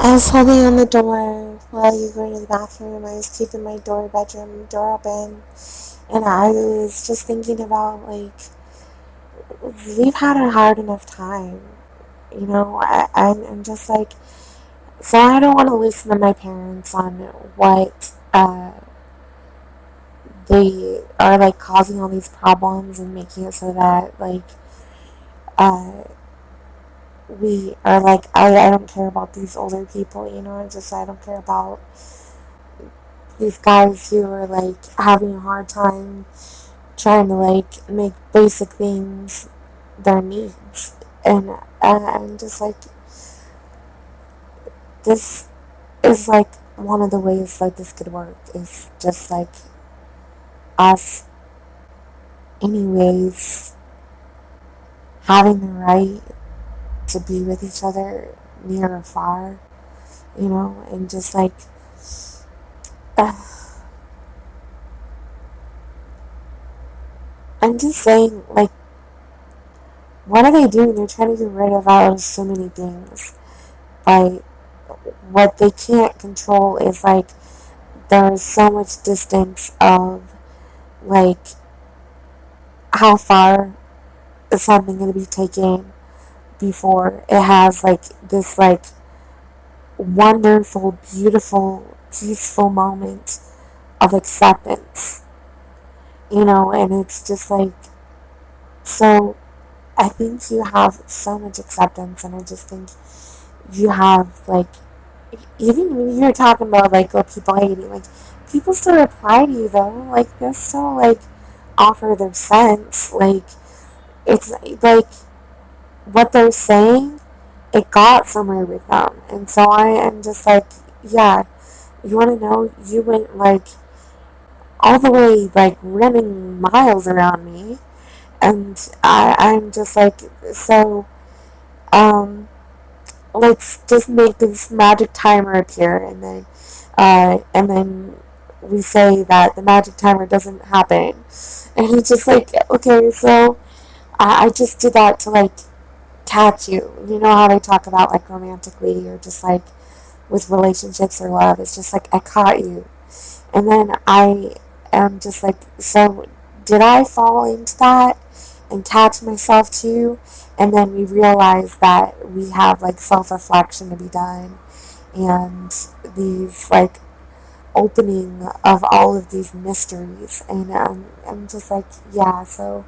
I was holding on the door while you were in the bathroom. I was keeping my bedroom door open. And I was just thinking about, like, we've had a hard enough time. I'm just like, so I don't want to listen to my parents on what they are, like, causing all these problems and making it so that, like, uh, we are like, I don't care about these older people, I don't care about these guys who are, like, having a hard time trying to, like, make basic things their needs. And I'm just like, this is like one of the ways like this could work is just like us, anyways, having the right to be with each other near or far, and just like, uh, I'm just saying, like, what are they doing? They're trying to get rid of out of so many things. Like, what they can't control is like there's so much distance of, like, how far is something going to be taken before it has like this like wonderful, beautiful, peaceful moment of acceptance, and it's just like, so I think you have so much acceptance, and I just think you have, like, even when you're talking about, like, oh, people hating, like, people still reply to you, though, like, they still, like, offer their sense, like, it's, like, what they're saying, it got somewhere with them, and so I am just like, yeah, you want to know, you went, like, all the way, like, running miles around me, and I'm just like, so, um, let's just make this magic timer appear, and then we say that the magic timer doesn't happen, and it's just like, okay, so I just did that to, like, catch you. You know how they talk about, like, romantically or just like with relationships or love. It's just like I caught you, and then I am just like, so did I fall into that and catch myself too? And then we realize that we have, like, self reflection to be done, and these, like, opening of all of these mysteries, and I'm just like, yeah, so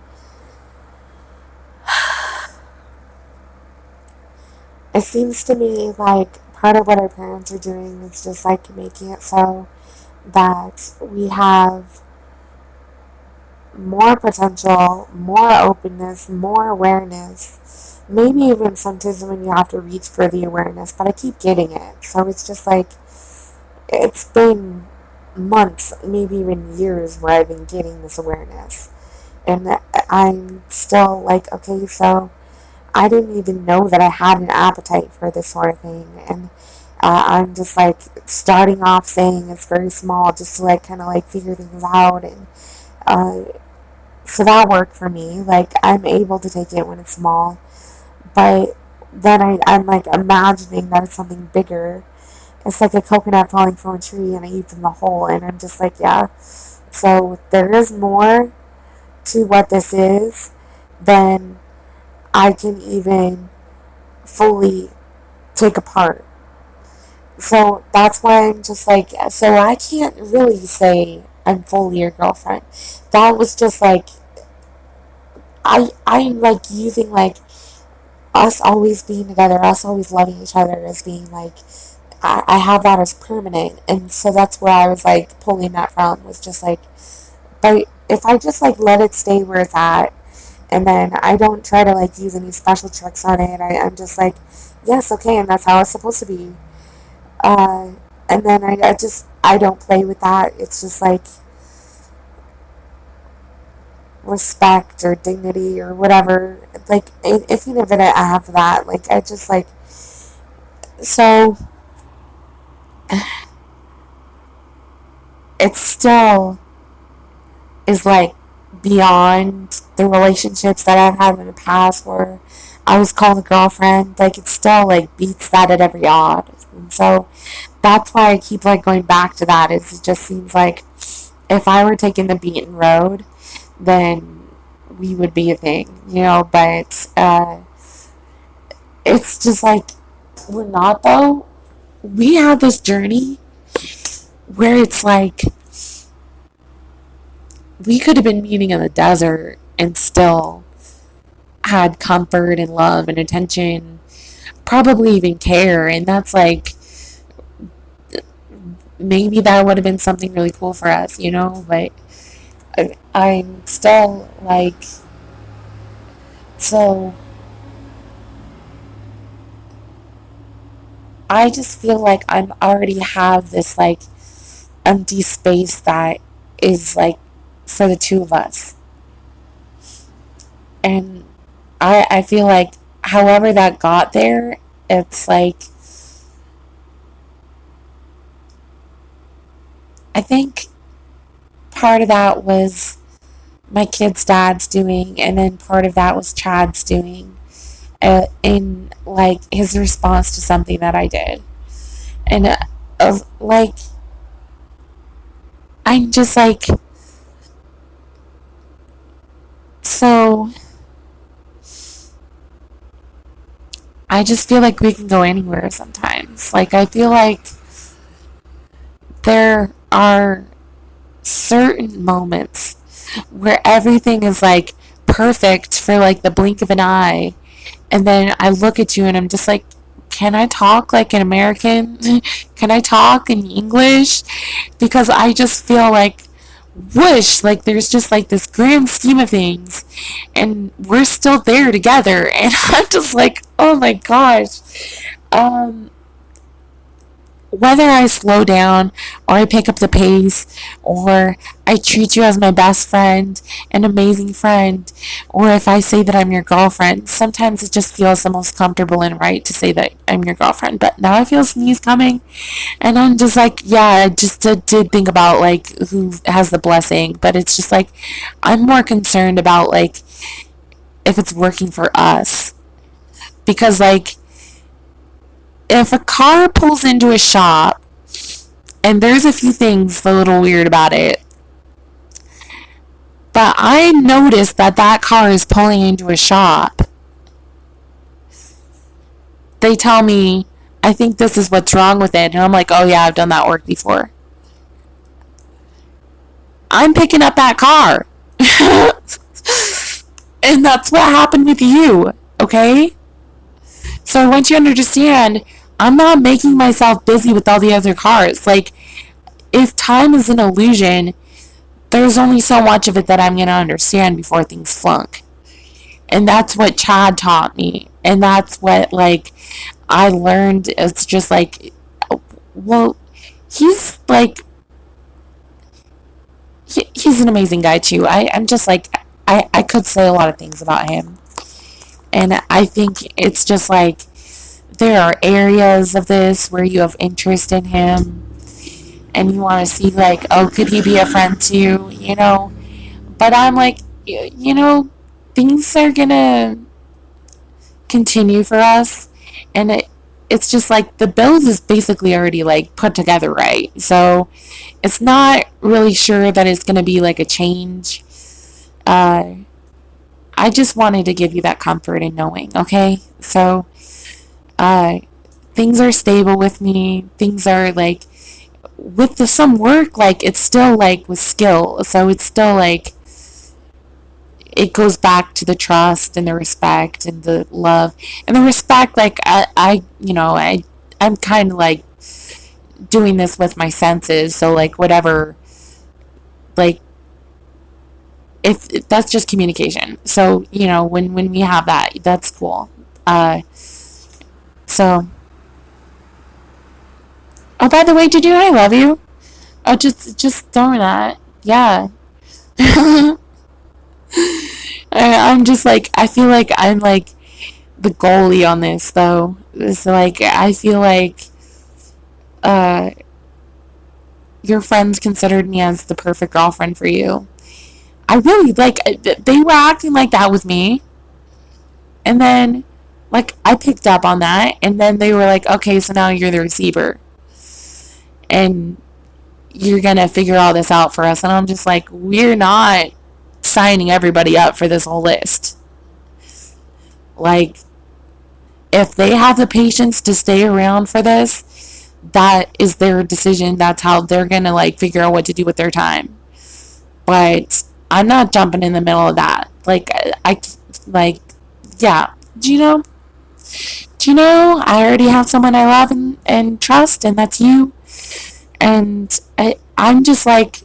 it seems to me like part of what our parents are doing is just like making it so that we have more potential, more openness, more awareness. Maybe even sometimes when you have to reach for the awareness, but I keep getting it. So it's just like, it's been months, maybe even years, where I've been getting this awareness. And I'm still like, okay, so I didn't even know that I had an appetite for this sort of thing. And I'm just like starting off saying it's very small just to, like, kind of like figure things out. And uh, so that worked for me. Like, I'm able to take it when it's small. But then I'm like imagining that it's something bigger. It's like a coconut falling from a tree and I eat from the hole. And I'm just like, yeah. So there is more to what this is than I can even fully take apart. So that's why I'm just like, so I can't really say I'm fully your girlfriend. That was just like, I'm like using, like, us always being together, us always loving each other as being like, I have that as permanent. And so that's where I was like pulling that from, was just like, but if I just like let it stay where it's at, and then I don't try to like use any special tricks on it, I'm just like, yes, okay, and that's how it's supposed to be. Uh, and then I don't play with that. It's just like respect or dignity or whatever. Like, if you never have that, like, I just like, so it still is like beyond the relationships that I've had in the past, where I was called a girlfriend. Like, it still, like, beats that at every odd. And so that's why I keep, like, going back to that. Is it just seems like if I were taking the beaten road, then we would be a thing, but it's just like we're not, though. We had this journey where it's like we could have been meeting in the desert and still had comfort and love and attention, probably even care. And that's like, maybe that would have been something really cool for us, but I'm still like, so I just feel like I'm already have this like empty space that is like for the two of us. And I feel like however that got there, it's like, I think part of that was my kid's dad's doing, and then part of that was Chad's doing, in like his response to something that I did. And like, I'm just like, so I just feel like we can go anywhere sometimes. Like, I feel like there are certain moments where everything is like perfect for like the blink of an eye. And then I look at you and I'm just like, can I talk like an American? Can I talk in English? Because I just feel like, whoosh, like there's just like this grand scheme of things and we're still there together. And I'm just like, oh my gosh. Um, Whether I slow down or I pick up the pace or I treat you as my best friend, an amazing friend, or if I say that I'm your girlfriend, sometimes it just feels the most comfortable and right to say that I'm your girlfriend. But now I feel sneeze coming and I'm just like, yeah, I just did think about like who has the blessing, but it's just like I'm more concerned about like if it's working for us. Because like if a car pulls into a shop, and there's a few things a little weird about it, but I noticed that that car is pulling into a shop. They tell me, I think this is what's wrong with it. And I'm like, oh yeah, I've done that work before. I'm picking up that car. And that's what happened with you, okay? So I want you to understand, I'm not making myself busy with all the other cars. Like, if time is an illusion, there's only so much of it that I'm going to understand before things flunk. And that's what Chad taught me. And that's what, like, I learned. It's just like, well, he's like, he's an amazing guy too. I'm just like, I could say a lot of things about him. And I think it's just like, there are areas of this where you have interest in him and you want to see like, oh, could he be a friend too, but I'm like, things are gonna continue for us. And it's just like the build is basically already like put together, right? So it's not really sure that it's gonna be like a change. uh I just wanted to give you that comfort in knowing, okay? So uh things are stable with me. Things are like, with some work, like it's still like with skill, so it's still like it goes back to the trust and the respect and the love and the respect. Like I'm kind of like doing this with my senses, so like whatever, like if that's just communication, so when we have that, that's cool. uh so, oh, by the way, did you know I love you? Oh, just throwing that. Yeah. I'm just like, I feel like I'm like the goalie on this though. It's like I feel like uh your friends considered me as the perfect girlfriend for you. I really like, they were acting like that with me, and then Like, I picked up on that, and then they were like, okay, so now you're the receiver, and you're gonna figure all this out for us. And I'm just like, we're not signing everybody up for this whole list. Like, if they have the patience to stay around for this, that is their decision. That's how they're gonna like figure out what to do with their time. But I'm not jumping in the middle of that. Like, yeah. Do you know? Do you know? I already have someone I love and trust, and that's you. And I'm just like,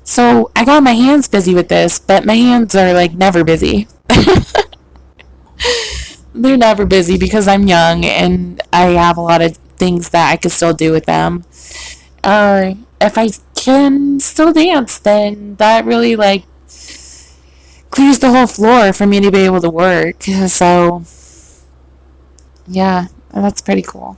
so I got my hands busy with this, but my hands are like never busy. They're never busy because I'm young and I have a lot of things that I could still do with them. If I can still dance, then that really like clears the whole floor for me to be able to work. So yeah, that's pretty cool.